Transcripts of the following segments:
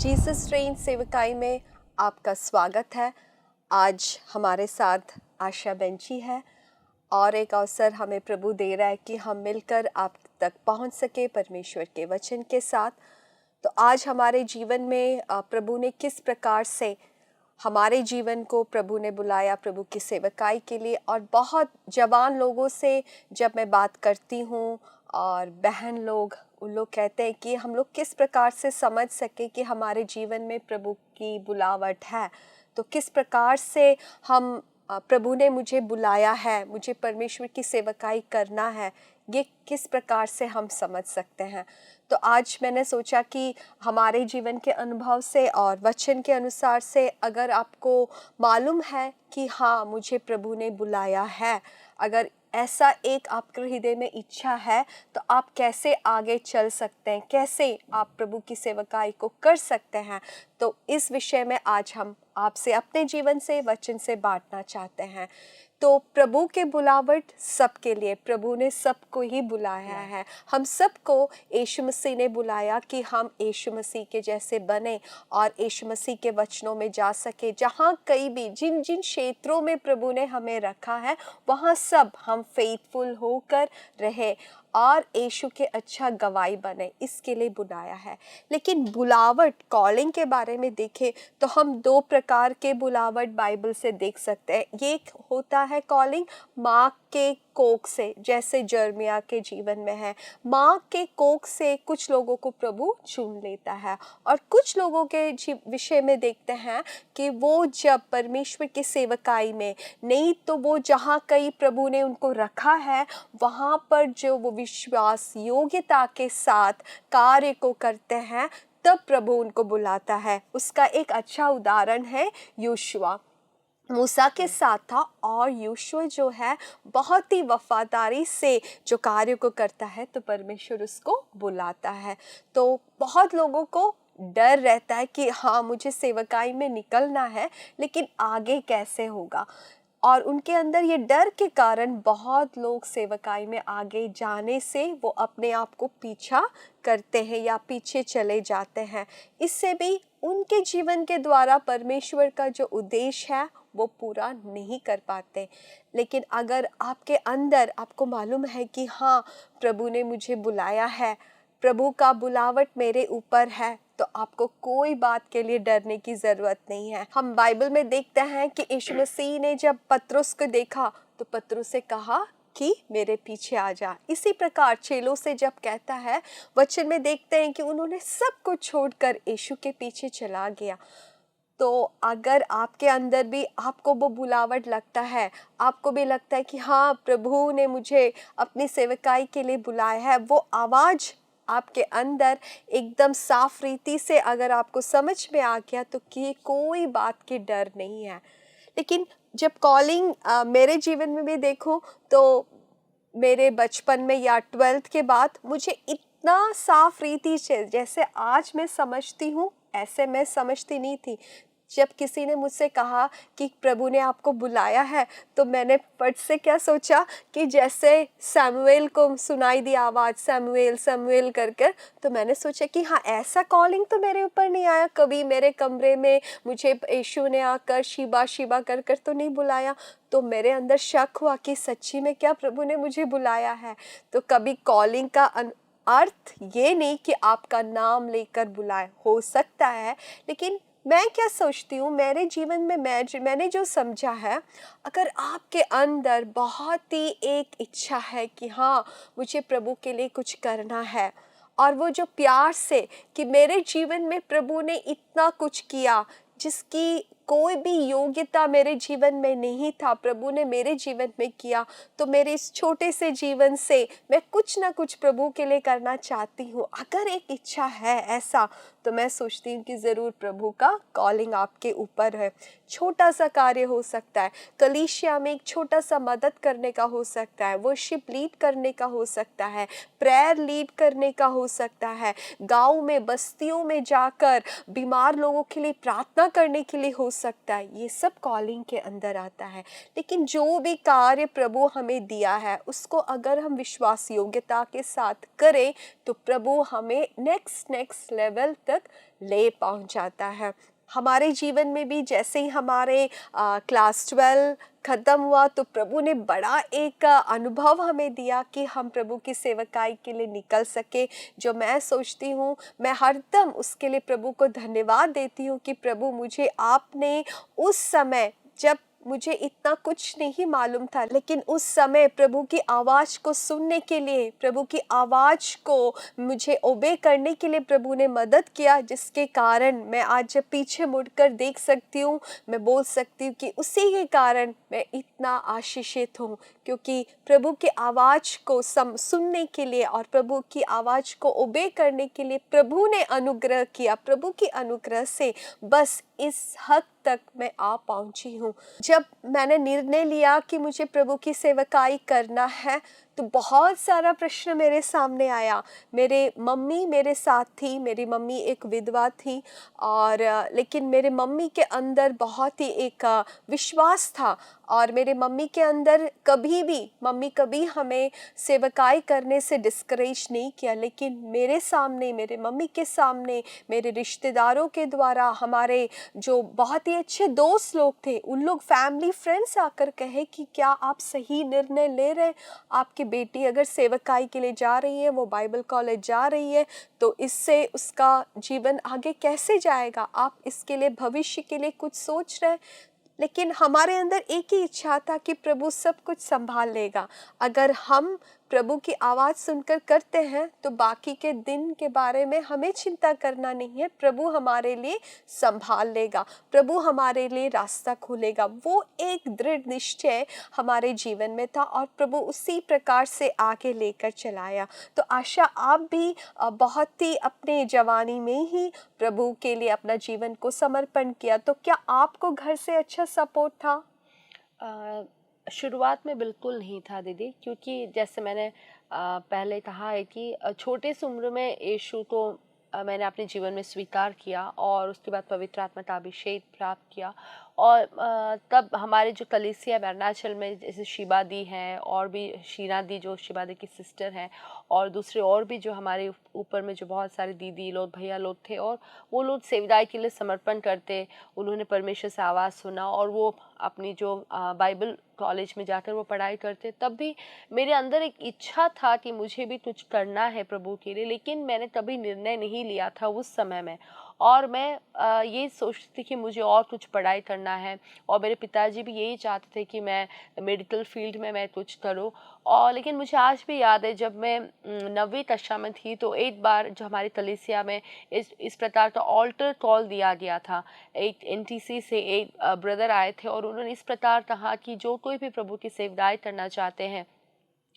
Jesus train सेवकाई में आपका स्वागत है। आज हमारे साथ आशा बेंची है और एक अवसर हमें प्रभु दे रहा है कि हम मिलकर आप तक पहुंच सके परमेश्वर के वचन के साथ। तो आज हमारे जीवन में प्रभु ने किस प्रकार से हमारे जीवन को प्रभु ने बुलाया प्रभु की सेवकाई के लिए। और बहुत जवान लोगों से जब मैं बात करती हूँ और बहन लोग उन लोग कहते हैं कि हम लोग किस प्रकार से समझ सके कि हमारे जीवन में प्रभु की बुलावट है, तो किस प्रकार से हम प्रभु ने मुझे बुलाया है, मुझे परमेश्वर की सेवकाई करना है, ये किस प्रकार से हम समझ सकते हैं। तो आज मैंने सोचा कि हमारे जीवन के अनुभव से और वचन के अनुसार से अगर आपको मालूम है कि हाँ मुझे प्रभु ने बुलाया है, अगर ऐसा एक आपके हृदय में इच्छा है, तो आप कैसे आगे चल सकते हैं, कैसे आप प्रभु की सेवकाई को कर सकते हैं। तो इस विषय में आज हम आपसे अपने जीवन से वचन से बांटना चाहते हैं। तो प्रभु के बुलावट सबके लिए, प्रभु ने सबको ही बुलाया है। हम सबको यीशु मसीह ने बुलाया कि हम यीशु मसीह के जैसे बने और यीशु मसीह के वचनों में जा सके। जहाँ कहीं भी जिन जिन क्षेत्रों में प्रभु ने हमें रखा है वहाँ सब हम फेथफुल होकर रहे और यीशु के अच्छा गवाही बने, इसके लिए बुलाया है। लेकिन बुलावट कॉलिंग के बारे में देखें तो हम दो प्रकार के बुलावट बाइबल से देख सकते हैं। एक होता है कॉलिंग माँ के कोख से, जैसे जर्मिया के जीवन में है। माँ के कोख से कुछ लोगों को प्रभु चुन लेता है और कुछ लोगों के विषय में देखते हैं कि वो जब परमेश्वर की सेवकाई में नहीं, तो वो जहाँ कहीं प्रभु ने उनको रखा है वहाँ पर जो वो विश्वास योग्यता के साथ कार्य को करते हैं, तब प्रभु उनको बुलाता है। उसका एक अच्छा उदाहरण है योशुआ। मूसा के साथ था और योशुआ जो है बहुत ही वफादारी से जो कार्य को करता है, तो परमेश्वर उसको बुलाता है। तो बहुत लोगों को डर रहता है कि हाँ मुझे सेवकाई में निकलना है, लेकिन आगे कैसे होगा। और उनके अंदर ये डर के कारण बहुत लोग सेवकाई में आगे जाने से वो अपने आप को पीछा करते हैं या पीछे चले जाते हैं। इससे भी उनके जीवन के द्वारा परमेश्वर का जो उद्देश्य है वो पूरा नहीं कर पाते। लेकिन अगर आपके अंदर आपको मालूम है कि हाँ प्रभु ने मुझे बुलाया है, प्रभु का बुलावट मेरे ऊपर है, तो आपको कोई बात के लिए डरने की ज़रूरत नहीं है। हम बाइबल में देखते हैं कि यीशु मसीह ने जब पतरस को देखा तो पतरस से कहा कि मेरे पीछे आ जा। इसी प्रकार चेलों से जब कहता है, वचन में देखते हैं कि उन्होंने सब कुछ छोड़कर यीशु के पीछे चला गया। तो अगर आपके अंदर भी आपको वो बुलावट लगता है, आपको भी लगता है कि हाँ प्रभु ने मुझे अपनी सेवकाई के लिए बुलाया है, वो आवाज़ आपके अंदर एकदम साफ रीति से अगर आपको समझ में आ गया, तो कि कोई बात की डर नहीं है। लेकिन जब कॉलिंग मेरे जीवन में भी देखूं तो मेरे बचपन में या 12th के बाद मुझे इतना साफ रीति से जैसे आज मैं समझती हूँ ऐसे मैं समझती नहीं थी। जब किसी ने मुझसे कहा कि प्रभु ने आपको बुलाया है, तो मैंने फट से क्या सोचा कि जैसे सैमुएल को सुनाई दी आवाज़ सैमुएल सैमुएल कर कर, तो मैंने सोचा कि हाँ ऐसा कॉलिंग तो मेरे ऊपर नहीं आया कभी। मेरे कमरे में मुझे यीशु ने आकर शिबा शिबा कर कर तो नहीं बुलाया। तो मेरे अंदर शक हुआ कि सच्ची में क्या प्रभु ने मुझे बुलाया है। तो कभी कॉलिंग का अर्थ ये नहीं कि आपका नाम लेकर बुलाए, हो सकता है। लेकिन मैं क्या सोचती हूँ मेरे जीवन में मैंने जो समझा है, अगर आपके अंदर बहुत ही एक इच्छा है कि हाँ मुझे प्रभु के लिए कुछ करना है, और वो जो प्यार से कि मेरे जीवन में प्रभु ने इतना कुछ किया जिसकी कोई भी योग्यता मेरे जीवन में नहीं था, प्रभु ने मेरे जीवन में किया, तो मेरे इस छोटे से जीवन से मैं कुछ ना कुछ प्रभु के लिए करना चाहती हूँ। अगर एक इच्छा है ऐसा, तो मैं सोचती हूँ कि ज़रूर प्रभु का कॉलिंग आपके ऊपर है। छोटा सा कार्य हो सकता है, कलीसिया में एक छोटा सा मदद करने का हो सकता है, वर्शिप लीड करने का हो सकता है, प्रेयर लीड करने का हो सकता है, गाँव में बस्तियों में जाकर बीमार लोगों के लिए प्रार्थना करने के लिए हो सकता है, ये सब कॉलिंग के अंदर आता है। लेकिन जो भी कार्य प्रभु हमें दिया है उसको अगर हम विश्वास योग्यता के साथ करें तो प्रभु हमें नेक्स्ट नेक्स्ट लेवल तक ले पहुंचाता है। हमारे जीवन में भी जैसे ही हमारे क्लास 12 ख़त्म हुआ तो प्रभु ने बड़ा एक अनुभव हमें दिया कि हम प्रभु की सेवकाई के लिए निकल सके। जो मैं सोचती हूँ, मैं हरदम उसके लिए प्रभु को धन्यवाद देती हूँ कि प्रभु मुझे आपने उस समय, जब मुझे इतना कुछ नहीं मालूम था, लेकिन उस समय प्रभु की आवाज़ को सुनने के लिए, प्रभु की आवाज़ को मुझे ओबे करने के लिए प्रभु ने मदद किया, जिसके कारण मैं आज जब पीछे मुड़कर देख सकती हूँ, मैं बोल सकती हूँ कि उसी के कारण मैं इतना आशीषित हूँ, क्योंकि प्रभु की आवाज़ को सुनने के लिए और प्रभु की आवाज़ को ओबे करने के लिए प्रभु ने अनुग्रह किया। प्रभु की अनुग्रह से बस इस हद तक मैं आ पहुंची हूँ। जब मैंने निर्णय लिया कि मुझे प्रभु की सेवकाई करना है तो बहुत सारा प्रश्न मेरे सामने आया। मेरे मम्मी मेरे साथ थी, मेरी मम्मी एक विधवा थी और लेकिन मेरे मम्मी के अंदर बहुत ही एक विश्वास था और मेरे मम्मी के अंदर मम्मी कभी हमें सेवकाई करने से डिस्करेज नहीं किया। लेकिन मेरे सामने, मेरे मम्मी के सामने, मेरे रिश्तेदारों के द्वारा, हमारे जो बहुत ही अच्छे दोस्त लोग थे, उन लोग फैमिली फ्रेंड्स आकर कहे कि क्या आप सही निर्णय ले रहे हैं? आपकी बेटी अगर सेवकाई के लिए जा रही है, वो बाइबल कॉलेज जा रही है, तो इससे उसका जीवन आगे कैसे जाएगा? आप इसके लिए, भविष्य के लिए कुछ सोच रहे हैं? लेकिन हमारे अंदर एक ही इच्छा था कि प्रभु सब कुछ संभाल लेगा। अगर हम प्रभु की आवाज़ सुनकर करते हैं तो बाकी के दिन के बारे में हमें चिंता करना नहीं है। प्रभु हमारे लिए संभाल लेगा, प्रभु हमारे लिए रास्ता खोलेगा। वो एक दृढ़ निश्चय हमारे जीवन में था और प्रभु उसी प्रकार से आगे लेकर चलाया। तो आशा, आप भी बहुत ही अपने जवानी में ही प्रभु के लिए अपना जीवन को समर्पण किया, तो क्या आपको घर से अच्छा सपोर्ट था? शुरुआत में बिल्कुल नहीं था दीदी, क्योंकि जैसे मैंने पहले कहा है कि छोटे से उम्र में यीशु को मैंने अपने जीवन में स्वीकार किया और उसके बाद पवित्र आत्मा का अभिषेक प्राप्त किया। और तब हमारे जो कलीसिया है अरुणाचल में, जैसे शिबा दी हैं और भी शीना दी जो शिबा दी की सिस्टर हैं, और दूसरे और भी जो हमारे ऊपर में जो बहुत सारे दीदी लोग, भैया लोग थे, और वो लोग सेवदाई के लिए समर्पण करते। उन्होंने परमेश्वर से आवाज़ सुना और वो अपनी जो बाइबल कॉलेज में जाकर वो पढ़ाई करते। तब भी मेरे अंदर एक इच्छा था कि मुझे भी कुछ करना है प्रभु के लिए, लेकिन मैंने कभी निर्णय नहीं लिया था उस समय में। और मैं ये सोचती थी कि मुझे और कुछ पढ़ाई करना है, और मेरे पिताजी भी यही चाहते थे कि मैं मेडिकल फील्ड में मैं कुछ करूं। और लेकिन मुझे आज भी याद है, जब मैं 9वीं कक्षा में थी तो एक बार जो हमारी कलीसिया में इस प्रकार का ऑल्टर कॉल दिया गया था। एक एनटीसी से एक ब्रदर आए थे और उन्होंने इस प्रकार कहा कि जो कोई भी प्रभु की सेवकाई करना चाहते हैं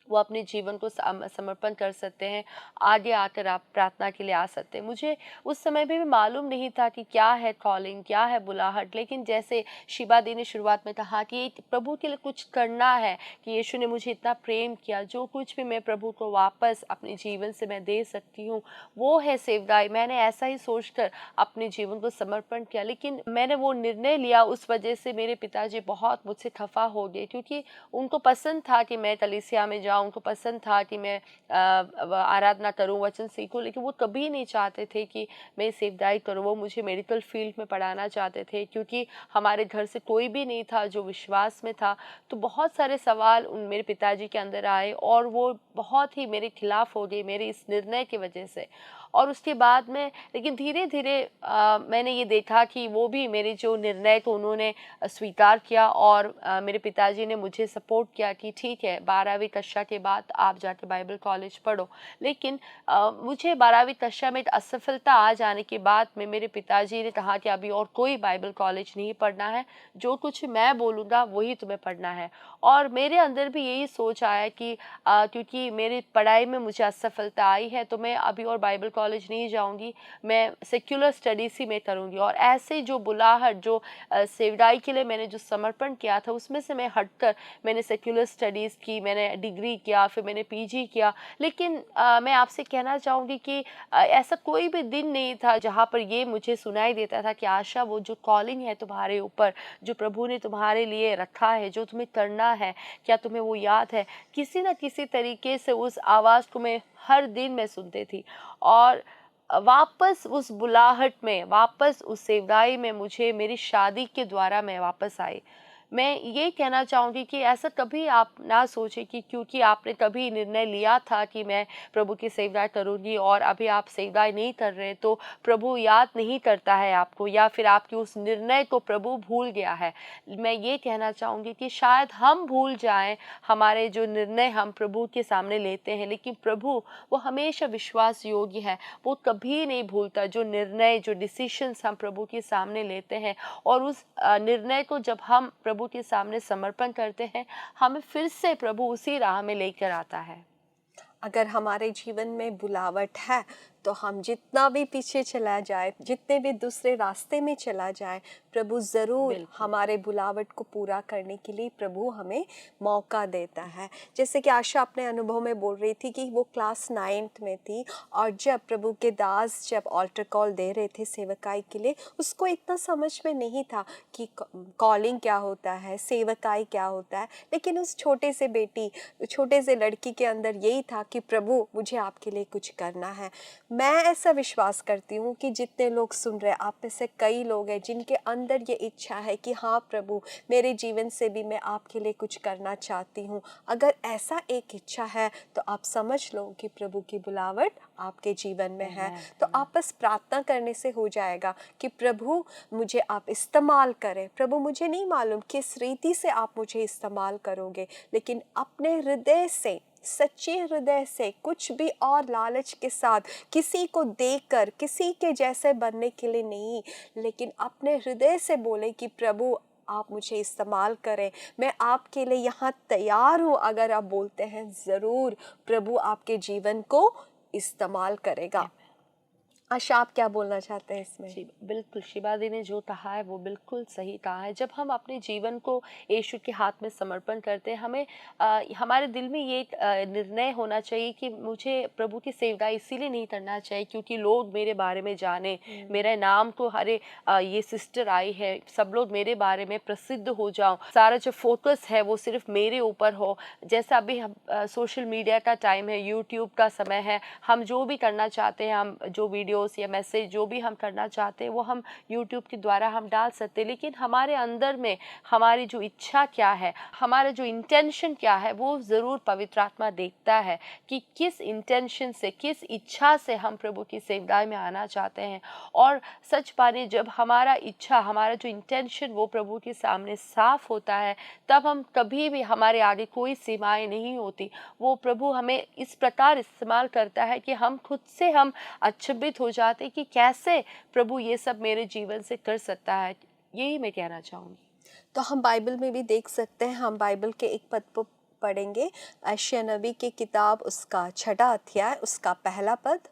वो अपने जीवन को समर्पण कर सकते हैं, आगे आकर आप प्रार्थना के लिए आ सकते हैं। मुझे उस समय भी मालूम नहीं था कि क्या है कॉलिंग, क्या है बुलाहट, लेकिन जैसे शिबा दी ने शुरुआत में कहा कि प्रभु के लिए कुछ करना है, कि यीशु ने मुझे इतना प्रेम किया, जो कुछ भी मैं प्रभु को वापस अपने जीवन से मैं दे सकती हूँ वो है सेवकाई। मैंने ऐसा ही सोचकर अपने जीवन को समर्पण किया। लेकिन मैंने वो निर्णय लिया, उस वजह से मेरे पिताजी बहुत मुझसे खफा हो गए, क्योंकि उनको पसंद था कि मैं कलीसिया में जाऊँ, उनको पसंद था कि मैं आराधना करूं, वचन सीखूं, लेकिन वो कभी नहीं चाहते थे कि मैं सेवकाई करूं। वो मुझे मेडिकल फील्ड में पढ़ाना चाहते थे, क्योंकि हमारे घर से कोई भी नहीं था जो विश्वास में था। तो बहुत सारे सवाल उन मेरे पिताजी के अंदर आए और वो बहुत ही मेरे खिलाफ हो गए मेरे इस निर्णय की वजह से। और उसके बाद में लेकिन धीरे धीरे मैंने ये देखा कि वो भी मेरे जो निर्णय को उन्होंने स्वीकार किया, और मेरे पिताजी ने मुझे सपोर्ट किया कि ठीक है, 12वीं कक्षा के बाद आप जाके बाइबल कॉलेज पढ़ो। लेकिन मुझे 12वीं कक्षा में असफलता आ जाने के बाद में मेरे पिताजी ने कहा कि अभी और कोई बाइबल कॉलेज नहीं पढ़ना है, जो कुछ मैं बोलूँगा वही तुम्हें पढ़ना है। और मेरे अंदर भी यही सोच आया कि क्योंकि मेरी पढ़ाई में मुझे असफलता आई है तो मैं अभी और बाइबल कॉलेज नहीं जाऊंगी, मैं सेक्युलर स्टडीज़ ही में करूंगी। और ऐसे जो बुलाहट, जो सेवकाई के लिए मैंने जो समर्पण किया था, उसमें से मैं हटकर मैंने सेक्युलर स्टडीज़ की, मैंने डिग्री डिग्री किया, फिर मैंने पीजी किया। लेकिन मैं आपसे कहना चाहूँगी कि ऐसा कोई भी दिन नहीं था जहाँ पर ये मुझे सुनाई देता था कि आशा, वो जो कॉलिंग है तुम्हारे ऊपर, जो प्रभु ने तुम्हारे लिए रखा है, जो तुम्हें करना है, क्या तुम्हें वो याद है? किसी न किसी तरीके से उस आवाज़ को मैं हर दिन मैं सुनती थी। और वापस उस बुलाहट में, वापस उस सेवकाई में मुझे मेरी शादी के द्वारा मैं वापस आई। मैं ये कहना चाहूँगी कि ऐसा कभी आप ना सोचें कि क्योंकि आपने कभी निर्णय लिया था कि मैं प्रभु की सेवकाई करूँगी और अभी आप सेवकाई नहीं कर रहे, तो प्रभु याद नहीं करता है आपको, या फिर आपकी उस निर्णय को प्रभु भूल गया है। मैं ये कहना चाहूँगी कि शायद हम भूल जाएं हमारे जो निर्णय हम प्रभु के सामने लेते हैं, लेकिन प्रभु वो हमेशा विश्वास योग्य है। वो कभी नहीं भूलता जो निर्णय, जो डिसीशंस हम प्रभु के सामने लेते हैं, और उस निर्णय को जब हम प्रभु के सामने समर्पण करते हैं, हमें फिर से प्रभु उसी राह में लेकर आता है। अगर हमारे जीवन में बुलावट है तो हम जितना भी पीछे चला जाए, जितने भी दूसरे रास्ते में चला जाए, प्रभु ज़रूर बिल्कुल। हमारे बुलावट को पूरा करने के लिए प्रभु हमें मौका देता है। जैसे कि आशा अपने अनुभव में बोल रही थी कि वो क्लास 9th में थी, और जब प्रभु के दास जब ऑल्टर कॉल दे रहे थे सेवकाई के लिए, उसको इतना समझ में नहीं था कि कॉलिंग क्या होता है, सेवकाई क्या होता है। लेकिन उस छोटे से बेटी, छोटे से लड़की के अंदर यही था कि प्रभु मुझे आपके लिए कुछ करना है। मैं ऐसा विश्वास करती हूँ कि जितने लोग सुन रहे हैं, आप में से कई लोग हैं जिनके अंदर ये इच्छा है कि हाँ प्रभु, मेरे जीवन से भी मैं आपके लिए कुछ करना चाहती हूँ। अगर ऐसा एक इच्छा है तो आप समझ लो कि प्रभु की बुलावट आपके जीवन में है। तो आप बस प्रार्थना करने से हो जाएगा कि प्रभु मुझे आप इस्तेमाल करें। प्रभु मुझे नहीं मालूम किस रीति से आप मुझे इस्तेमाल करोगे, लेकिन अपने हृदय से, सच्चे हृदय से, कुछ भी और लालच के साथ, किसी को देखकर किसी के जैसे बनने के लिए नहीं, लेकिन अपने हृदय से बोले कि प्रभु आप मुझे इस्तेमाल करें, मैं आपके लिए यहाँ तैयार हूँ। अगर आप बोलते हैं, ज़रूर प्रभु आपके जीवन को इस्तेमाल करेगा। आशा, आप क्या बोलना चाहते हैं इसमें? जी, बिल्कुल, शिबा दी ने जो कहा है वो बिल्कुल सही कहा है। जब हम अपने जीवन को यीशु के हाथ में समर्पण करते हैं, हमें हमारे दिल में ये एक निर्णय होना चाहिए कि मुझे प्रभु की सेवकाई इसीलिए नहीं करना चाहिए क्योंकि लोग मेरे बारे में जाने, मेरे नाम को, अरे ये सिस्टर आई है, सब लोग मेरे बारे में प्रसिद्ध हो जाऊँ, सारा जो फोकस है वो सिर्फ मेरे ऊपर हो। जैसा अभी हम सोशल मीडिया का टाइम है, यूट्यूब का समय है, हम जो भी करना चाहते हैं, हम जो वीडियोस या मैसेज जो भी हम करना चाहते हैं वो हम यूट्यूब के द्वारा हम डाल सकते हैं। लेकिन हमारे अंदर में हमारी जो इच्छा क्या है, हमारा जो इंटेंशन क्या है, वो ज़रूर पवित्र आत्मा देखता है कि किस इंटेंशन से, किस इच्छा से हम प्रभु की सेवकाई में आना चाहते हैं। और सच माने, जब हमारा इच्छा, हमारा जो इंटेंशन वो प्रभु के सामने साफ होता है, तब हम कभी भी, हमारे आगे कोई सीमाएं नहीं होती। वो प्रभु हमें इस प्रकार इस्तेमाल करता है कि हम खुद से हम अचंभित हो जाते कि कैसे प्रभु ये सब मेरे जीवन से कर सकता है। यही मैं कहना चाहूँगी। तो हम बाइबल में भी देख सकते हैं, हम बाइबल के एक पद को पढ़ेंगे, यशायाह नबी की किताब, उसका 6वां अध्याय, उसका पहला पद।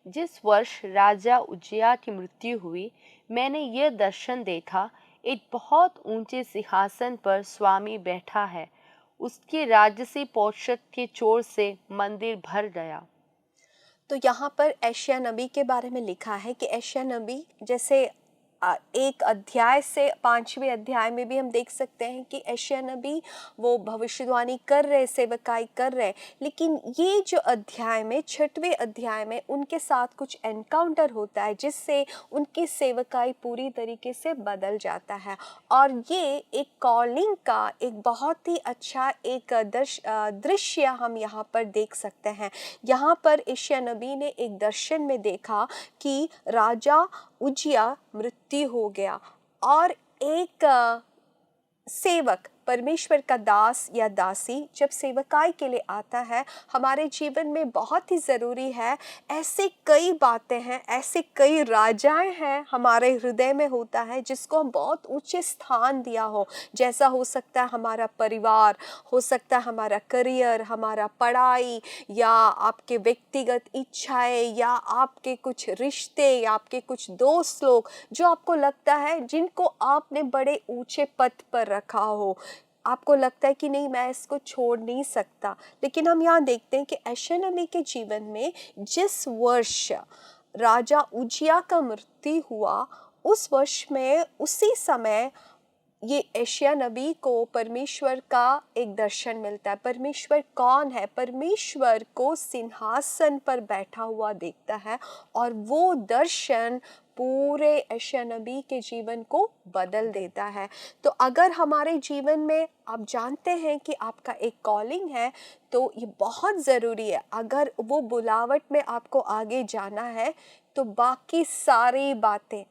जिस वर्ष राजा उज्जियाह की मृत्यु हुई, मैंने यह दर्शन देखा, एक बहुत ऊंचे सिंहासन पर स्वामी बैठा है, उसके राजसी पोषक के चोर से मंदिर भर गया। तो यहाँ पर यशायाह नबी के बारे में लिखा है कि यशायाह नबी, जैसे एक अध्याय से 5वें अध्याय में भी हम देख सकते हैं कि यशायाह नबी वो भविष्यवाणी कर रहे, सेवकाई कर रहे, लेकिन ये जो अध्याय में, 6वें अध्याय में उनके साथ कुछ एनकाउंटर होता है जिससे उनकी सेवकाई पूरी तरीके से बदल जाता है। और ये एक कॉलिंग का एक बहुत ही अच्छा एक दृश्य हम यहाँ पर देख सकते हैं। यहाँ पर यशायाह नबी ने एक दर्शन में देखा कि राजा उज्जियाह मृत्यु हो गया, और एक सेवक, परमेश्वर का दास या दासी जब सेवकाई के लिए आता है, हमारे जीवन में बहुत ही ज़रूरी है। ऐसे कई बातें हैं, ऐसे कई राजाएं हैं हमारे हृदय में होता है जिसको हम बहुत ऊंचे स्थान दिया हो। जैसा हो सकता है हमारा परिवार, हो सकता है हमारा करियर, हमारा पढ़ाई, या आपके व्यक्तिगत इच्छाएं, या आपके कुछ रिश्ते, या आपके कुछ दोस्त लोग जो आपको लगता है जिनको आपने बड़े ऊंचे पद पर रखा हो। आपको लगता है कि नहीं मैं इसको छोड़ नहीं सकता, लेकिन हम यहाँ देखते हैं कि यशायाह नबी के जीवन में जिस वर्ष राजा उजिया का मृत्यु हुआ, उस वर्ष में उसी समय ये यशायाह नबी को परमेश्वर का एक दर्शन मिलता है। परमेश्वर कौन है? परमेश्वर को सिंहासन पर बैठा हुआ देखता है, और वो दर्शन पूरे यशायाह नबी के जीवन को बदल देता है। तो अगर हमारे जीवन में आप जानते हैं कि आपका एक कॉलिंग है, तो ये बहुत ज़रूरी है। अगर वो बुलावट में आपको आगे जाना है, तो बाकी सारी बातें,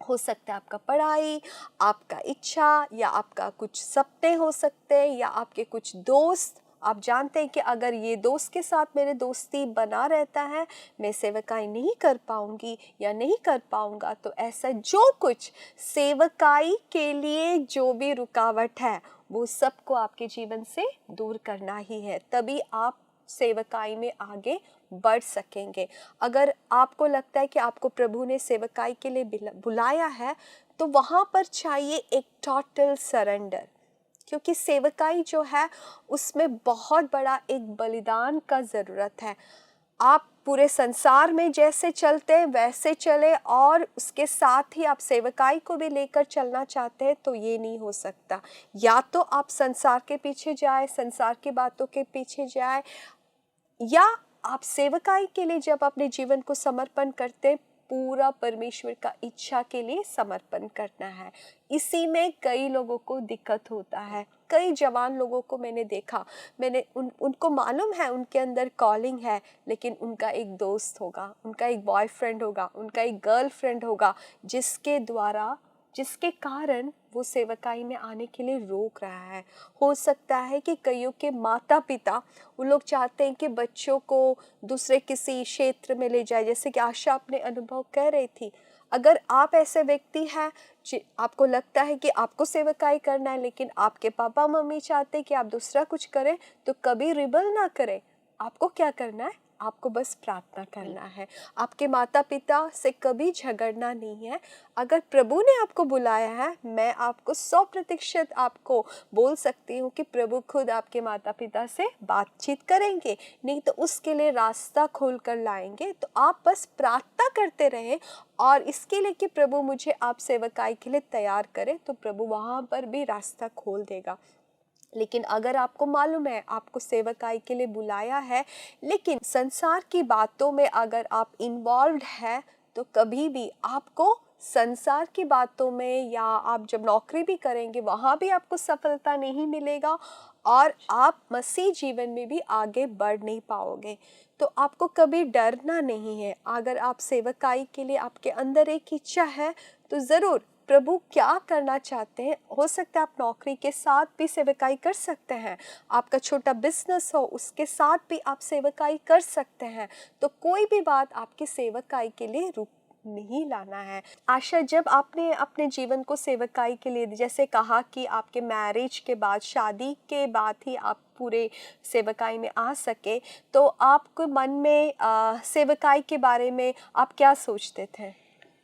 हो सकता है आपका पढ़ाई, आपका इच्छा, या आपका कुछ सपने हो सकते हैं, या आपके कुछ दोस्त, आप जानते हैं कि अगर ये दोस्त के साथ मेरे दोस्ती बना रहता है, मैं सेवकाई नहीं कर पाऊंगी या नहीं कर पाऊंगा। तो ऐसा जो कुछ सेवकाई के लिए जो भी रुकावट है, वो सबको आपके जीवन से दूर करना ही है, तभी आप सेवकाई में आगे बढ़ सकेंगे। अगर आपको लगता है कि आपको प्रभु ने सेवकाई के लिए बुलाया है, तो वहाँ पर चाहिए एक टोटल सरेंडर, क्योंकि सेवकाई जो है उसमें बहुत बड़ा एक बलिदान का ज़रूरत है। आप पूरे संसार में जैसे चलते हैं वैसे चले, और उसके साथ ही आप सेवकाई को भी लेकर चलना चाहते हैं, तो ये नहीं हो सकता। या तो आप संसार के पीछे जाए, संसार की बातों के पीछे जाए, या आप सेवकाई के लिए जब अपने जीवन को समर्पण करते हैं, पूरा परमेश्वर का इच्छा के लिए समर्पण करना है। इसी में कई लोगों को दिक्कत होता है। कई जवान लोगों को मैंने देखा, उनको मालूम है उनके अंदर कॉलिंग है, लेकिन उनका एक दोस्त होगा, उनका एक बॉयफ्रेंड होगा, उनका एक गर्लफ्रेंड होगा, जिसके कारण वो सेवकाई में आने के लिए रोक रहा है। हो सकता है कि कईयों के माता पिता, वो लोग चाहते हैं कि बच्चों को दूसरे किसी क्षेत्र में ले जाए, जैसे कि आशा अपने अनुभव कह रही थी। अगर आप ऐसे व्यक्ति हैं, आपको लगता है कि आपको सेवकाई करना है, लेकिन आपके पापा मम्मी चाहते हैं कि आप दूसरा कुछ करें, तो कभी रिबल ना करें। आपको क्या करना है? आपको बस प्रार्थना करना है। आपके माता पिता से कभी झगड़ना नहीं है। अगर प्रभु ने आपको बुलाया है, मैं आपको 100% आपको बोल सकती हूँ कि प्रभु खुद आपके माता पिता से बातचीत करेंगे, नहीं तो उसके लिए रास्ता खोल कर लाएंगे। तो आप बस प्रार्थना करते रहें, और इसके लिए कि प्रभु मुझे आप सेवकाई के लिए तैयार करें, तो प्रभु वहाँ पर भी रास्ता खोल देगा। लेकिन अगर आपको मालूम है आपको सेवकाई के लिए बुलाया है, लेकिन संसार की बातों में अगर आप इन्वॉल्व्ड है, तो कभी भी आपको संसार की बातों में, या आप जब नौकरी भी करेंगे वहाँ भी आपको सफलता नहीं मिलेगा, और आप मसीह जीवन में भी आगे बढ़ नहीं पाओगे। तो आपको कभी डरना नहीं है। अगर आप सेवकाई के लिए आपके अंदर एक इच्छा है, तो ज़रूर प्रभु क्या करना चाहते हैं, हो सकता है आप नौकरी के साथ भी सेवकाई कर सकते हैं, आपका छोटा बिजनेस हो उसके साथ भी आप सेवकाई कर सकते हैं। तो कोई भी बात आपकी सेवकाई के लिए रुक नहीं लाना है। आशा, जब आपने अपने जीवन को सेवकाई के लिए, जैसे कहा कि आपके मैरिज के बाद, शादी के बाद ही आप पूरे सेवकाई में आ सके, तो आपको मन में सेवकाई के बारे में आप क्या सोचते थे?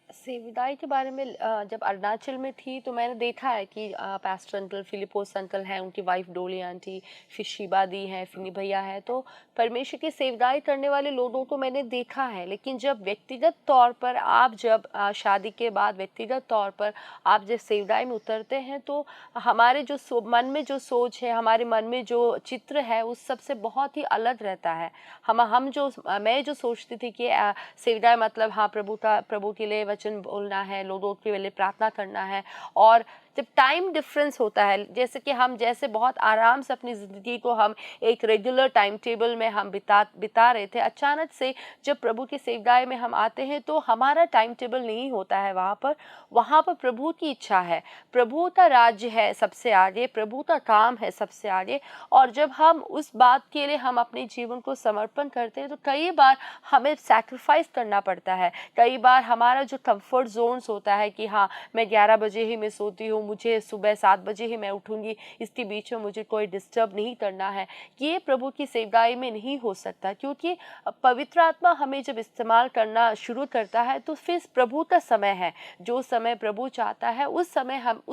सेविदाई के बारे में जब अरुणाचल में थी तो मैंने देखा है कि पास्टर अंकल, फिलिपोस अंकल हैं, उनकी वाइफ डोली आंटी, फिर शिबा दी है, फिनी भैया है, तो परमेश्वर की सेविदाई करने वाले लोगों को मैंने देखा है। लेकिन जब व्यक्तिगत तौर पर आप जब शादी के बाद व्यक्तिगत तौर पर आप जब सेविदाई में उतरते हैं, तो हमारे जो मन में जो सोच है, हमारे मन में जो चित्र है, उस सबसे बहुत ही अलग रहता है। मैं जो सोचती थी कि सेविदाई मतलब हाँ प्रभु के लिए वचन बोलना है, लोगों के लिए प्रार्थना करना है, और जब टाइम डिफरेंस होता है, जैसे कि हम जैसे बहुत आराम से अपनी ज़िंदगी को हम एक रेगुलर टाइम टेबल में हम बिता रहे थे, अचानक से जब प्रभु की सेवकाई में हम आते हैं तो हमारा टाइम टेबल नहीं होता है। वहाँ पर प्रभु की इच्छा है, प्रभु का राज्य है सबसे आगे, प्रभु का काम है सबसे आगे। और जब हम उस बात के लिए हम अपने जीवन को समर्पण करते हैं, तो कई बार हमें सैक्रिफाइस करना पड़ता है। कई बार हमारा जो कंफर्ट जोन्स होता है कि हाँ मैं 11 बजे ही मैं सोती हूँ, लूँ, मुझे सुबह 7 बजे ही मैं उठूँगी, इसके बीच में मुझे कोई डिस्टर्ब नहीं करना है। ये प्रभु की सेवकाई में नहीं हो सकता, क्योंकि पवित्र आत्मा हमें जब इस्तेमाल करना शुरू करता है तो फिर प्रभु का समय है। जो समय प्रभु चाहता है उस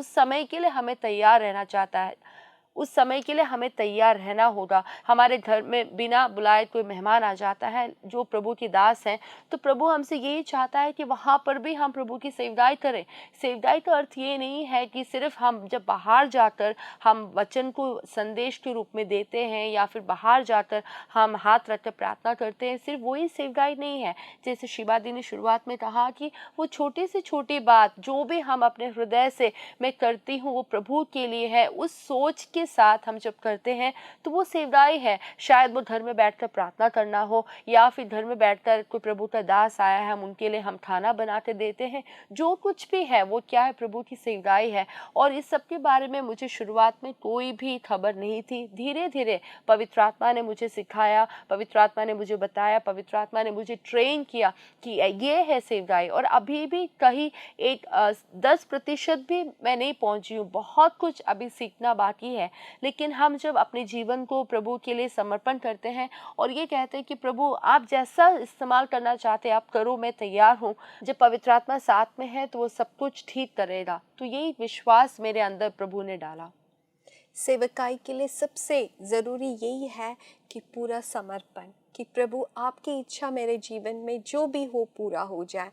समय के लिए हमें तैयार रहना चाहता है। उस समय के लिए हमें तैयार रहना होगा। हमारे घर में बिना बुलाए कोई मेहमान आ जाता है जो प्रभु के दास हैं, तो प्रभु हमसे यही चाहता है कि वहाँ पर भी हम प्रभु की सेवकाई करें। सेवकाई का अर्थ ये नहीं है कि सिर्फ हम जब बाहर जाकर हम वचन को संदेश के रूप में देते हैं या फिर बाहर जाकर हम हाथ रखकर प्रार्थना करते हैं, सिर्फ वही सेवकाई नहीं है। जैसे शिवा दी ने शुरुआत में कहा कि वो छोटी से छोटी बात जो भी हम अपने हृदय से मैं करती हूँ वो प्रभु के लिए है, उस सोच के साथ हम जब करते हैं तो वो सेवकाई है। शायद वो घर में बैठकर प्रार्थना करना हो या फिर घर में बैठकर कोई प्रभु का दास आया है, हम उनके लिए हम खाना बना के देते हैं, जो कुछ भी है वो क्या है, प्रभु की सेवकाई है। और इस सब के बारे में मुझे शुरुआत में कोई भी खबर नहीं थी। धीरे धीरे पवित्र आत्मा ने मुझे सिखाया, पवित्र आत्मा ने मुझे बताया, पवित्र आत्मा ने मुझे ट्रेन किया कि ये है सेवकाई। और अभी भी कहीं 10% भी मैं नहीं पहुंची हूँ, बहुत कुछ अभी सीखना बाकी है। लेकिन हम जब अपने जीवन को प्रभु के लिए समर्पण करते हैं और ये कहते हैं कि प्रभु आप जैसा इस्तेमाल करना चाहते हैं आप करो, मैं तैयार हूँ, जब पवित्र आत्मा साथ में है तो वो सब कुछ ठीक करेगा। तो यही विश्वास मेरे अंदर प्रभु ने डाला। सेवकाई के लिए सबसे ज़रूरी यही है कि पूरा समर्पण, कि प्रभु आपकी इच्छा मेरे जीवन में जो भी हो पूरा हो जाए।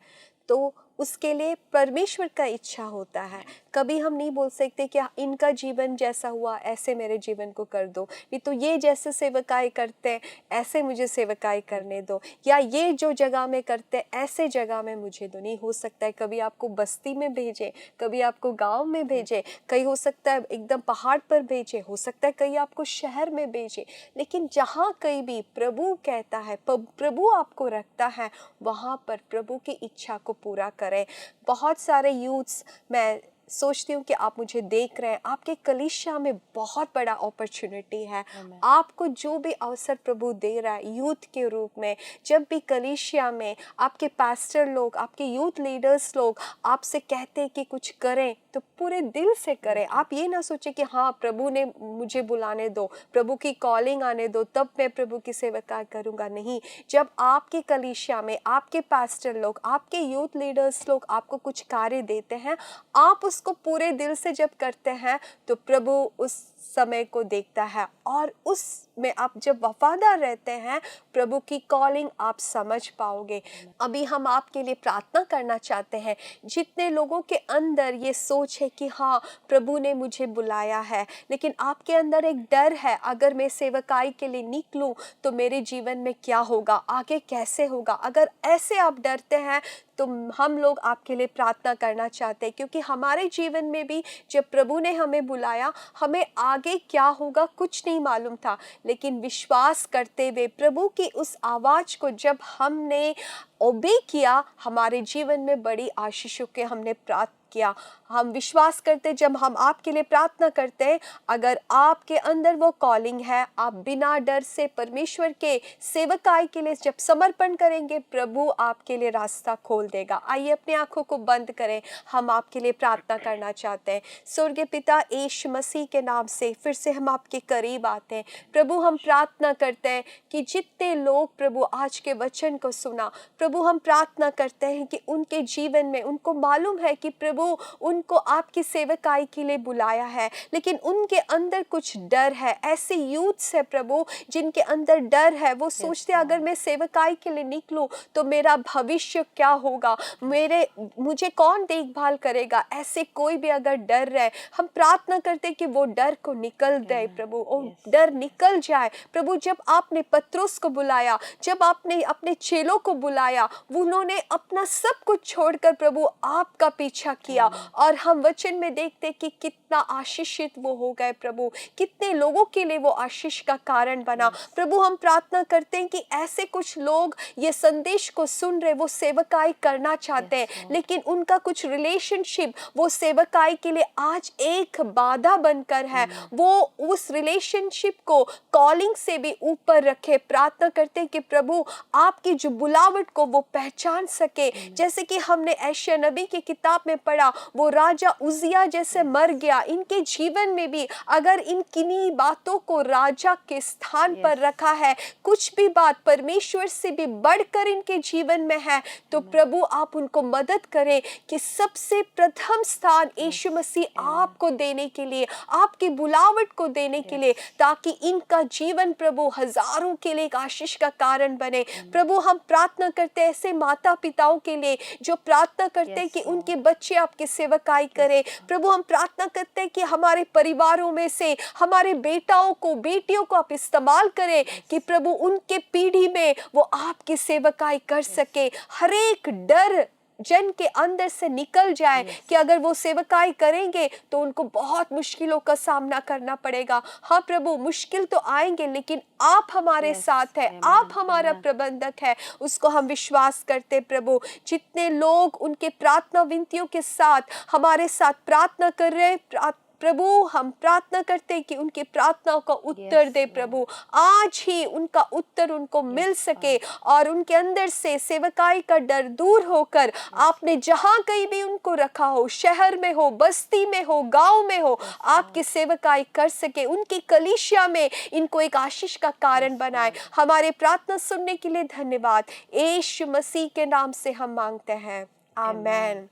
तो उसके लिए परमेश्वर का इच्छा होता है। कभी हम नहीं बोल सकते कि इनका जीवन जैसा हुआ ऐसे मेरे जीवन को कर दो, नहीं तो ये जैसे सेवकाई करते हैं ऐसे मुझे सेवकाई करने दो, या ये जो जगह में करते हैं ऐसे जगह में मुझे दो। नहीं हो सकता है कभी आपको बस्ती में भेजे, कभी आपको गांव में भेजे, कहीं हो सकता है एकदम पहाड़ पर भेजे, हो सकता है कहीं आपको शहर में भेजे, लेकिन जहाँ कहीं भी प्रभु कहता है, प्रभु आपको रखता है, वहाँ पर प्रभु की इच्छा को पूरा करें। बहुत सारे यूथ्स, मैं सोचती हूँ कि आप मुझे देख रहे हैं, आपके कलीसिया में बहुत बड़ा अपॉर्चुनिटी है। आपको जो भी अवसर प्रभु दे रहा है यूथ के रूप में, जब भी कलीसिया में आपके पास्टर लोग, आपके यूथ लीडर्स लोग आपसे कहते हैं कि कुछ करें तो पूरे दिल से करें। आप ये ना सोचें कि हाँ प्रभु ने मुझे बुलाने दो, प्रभु की कॉलिंग आने दो तब मैं प्रभु की सेवा करूँगा। नहीं, जब आपके कलीसिया में आपके पास्टर लोग, आपके यूथ लीडर्स लोग आपको कुछ कार्य देते हैं, आप उसको पूरे दिल से जब करते हैं तो प्रभु उस समय को देखता है, और उसमें आप जब वफादार रहते हैं प्रभु की कॉलिंग आप समझ पाओगे। अभी हम आपके लिए प्रार्थना करना चाहते हैं। जितने लोगों के अंदर ये सोच है कि हाँ प्रभु ने मुझे बुलाया है, लेकिन आपके अंदर एक डर है, अगर मैं सेवकाई के लिए निकलूं तो मेरे जीवन में क्या होगा, आगे कैसे होगा, अगर ऐसे आप डरते हैं तो हम लोग आपके लिए प्रार्थना करना चाहते हैं। क्योंकि हमारे जीवन में भी जब प्रभु ने हमें बुलाया, हमें आगे क्या होगा कुछ नहीं मालूम था, लेकिन विश्वास करते हुए प्रभु की उस आवाज़ को जब हमने ओबे किया, हमारे जीवन में बड़ी आशीषों के हमने प्राप्त किया। हम विश्वास करते, जब हम आपके लिए प्रार्थना करते हैं, अगर आपके अंदर वो कॉलिंग है, आप बिना डर से परमेश्वर के सेवकाई के लिए जब समर्पण करेंगे, प्रभु आपके लिए रास्ता खोल देगा। आइए अपनी आंखों को बंद करें, हम आपके लिए प्रार्थना करना चाहते हैं। स्वर्गीय पिता यीशु मसीह के नाम से फिर से हम आपके करीब आते हैं। प्रभु हम प्रार्थना करते हैं कि जितने लोग प्रभु आज के वचन को सुना, प्रभु हम प्रार्थना करते हैं कि उनके जीवन में उनको मालूम है कि प्रभु उनको आपकी सेवकाई के लिए बुलाया है, लेकिन उनके अंदर कुछ डर है। ऐसे यूथ्स है प्रभु जिनके अंदर डर है, वो सोचते अगर मैं सेवकाई के लिए निकलूं तो मेरा भविष्य क्या होगा, मुझे कौन देखभाल करेगा। ऐसे कोई भी अगर डर रहे, हम प्रार्थना करते कि वो डर को निकल दे प्रभु, और डर निकल जाए प्रभु। जब आपने पत्रुस को बुलाया, जब आपने अपने चेलों को बुलाया, उन्होंने अपना सब कुछ छोड़कर प्रभु आपका पीछा किया, और हम वचन में देखते कि कितना आशीषित वो हो गए प्रभु, कितने लोगों के लिए वो आशीष का कारण बना। प्रभु हम प्रार्थना करते हैं कि ऐसे कुछ लोग ये संदेश को सुन रहे, वो सेवकाई करना चाहते हैं, लेकिन उनका कुछ रिलेशनशिप वो सेवकाई के लिए आज एक बाधा बनकर है, वो उस रिलेशनशिप को कॉलिंग से भी ऊपर रखे। प्रार्थना करते हैं कि प्रभु आपकी जो बुलावट को वो पहचान सके, जैसे कि हमने यशायाह नबी की किताब में पढ़ा, वो राजा उजिया जैसे मर गया, इनके जीवन में भी अगर इन किन्हीं बातों को राजा के स्थान पर रखा है, कुछ भी बात परमेश्वर से भी बढ़कर इनके जीवन में है, तो प्रभु आप उनको मदद करें कि सबसे प्रथम स्थान यीशु मसीह आपको देने के लिए, आपकी बुलावट को देने के लिए, ताकि इनका जीवन प्रभु हजारों के लिए एक आशीष का कारण बने। प्रभु हम प्रार्थना करते हैं ऐसे माता पिताओं के लिए जो प्रार्थना करते हैं कि उनके बच्चे आपकी सेवकाई करें। प्रभु हम प्रार्थना करते हैं कि हमारे परिवारों में से हमारे बेटाओं को बेटियों को आप इस्तेमाल करें कि प्रभु उनके पीढ़ी में वो आपकी सेवकाई कर सके। हर एक डर जन के अंदर से निकल जाए कि अगर वो सेवकाई करेंगे तो उनको बहुत मुश्किलों का सामना करना पड़ेगा। हाँ प्रभु, मुश्किल तो आएंगे लेकिन आप हमारे साथ हैं, आप हमारा प्रबंधक है, उसको हम विश्वास करते प्रभु। जितने लोग उनके प्रार्थना विनतियों के साथ हमारे साथ प्रार्थना कर रहे हैं प्रभु, हम प्रार्थना करते हैं कि उनकी प्रार्थनाओं का उत्तर दे प्रभु। आज ही उनका उत्तर उनको मिल सके और उनके अंदर से सेवकाई का डर दूर होकर आपने जहां कहीं भी उनको रखा हो, शहर में हो, बस्ती में हो, गांव में हो, आपकी सेवकाई कर सके। उनकी कलीसिया में इनको एक आशीष का कारण बनाए। हमारे प्रार्थना सुनने के लिए धन्यवाद। यीशु मसीह के नाम से हम मांगते हैं, आमेन।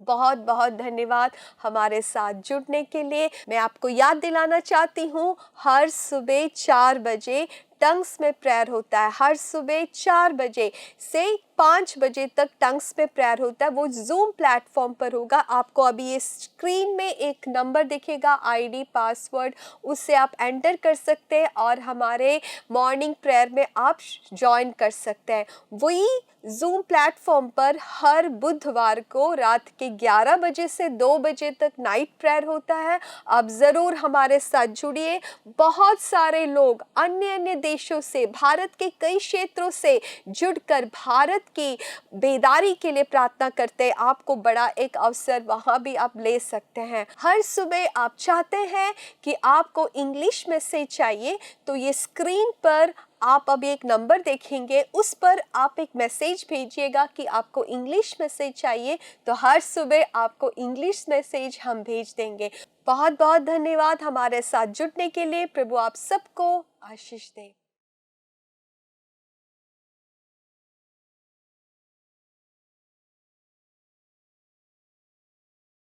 बहुत बहुत धन्यवाद हमारे साथ जुड़ने के लिए। मैं आपको याद दिलाना चाहती हूँ, हर सुबह 4 बजे टंग्स में प्रेयर होता है। हर सुबह 4 बजे से 5 बजे तक टंग्स में प्रेयर होता है। वो जूम प्लेटफॉर्म पर होगा। आपको अभी ये स्क्रीन में एक नंबर दिखेगा, आईडी पासवर्ड, उससे आप एंटर कर सकते हैं और हमारे मॉर्निंग प्रेयर में आप ज्वाइन कर सकते हैं। वही जूम प्लेटफॉर्म पर हर बुधवार को रात के 11 बजे से 2 बजे तक नाइट प्रेयर होता है। आप ज़रूर हमारे साथ जुड़िए। बहुत सारे लोग अन्य अन्य देशों से, भारत के कई क्षेत्रों से जुड़कर भारत की बेदारी के लिए प्रार्थना करते हैं। आपको बड़ा एक अवसर वहाँ भी आप ले सकते हैं। हर सुबह आप चाहते हैं कि आपको इंग्लिश मैसेज चाहिए, तो ये स्क्रीन पर आप अभी एक नंबर देखेंगे, उस पर आप एक मैसेज भेजिएगा कि आपको इंग्लिश मैसेज चाहिए, तो हर सुबह आपको इंग्लिश मैसेज हम भेज देंगे। बहुत बहुत धन्यवाद हमारे साथ जुड़ने के लिए। प्रभु आप सबको आशीष दे।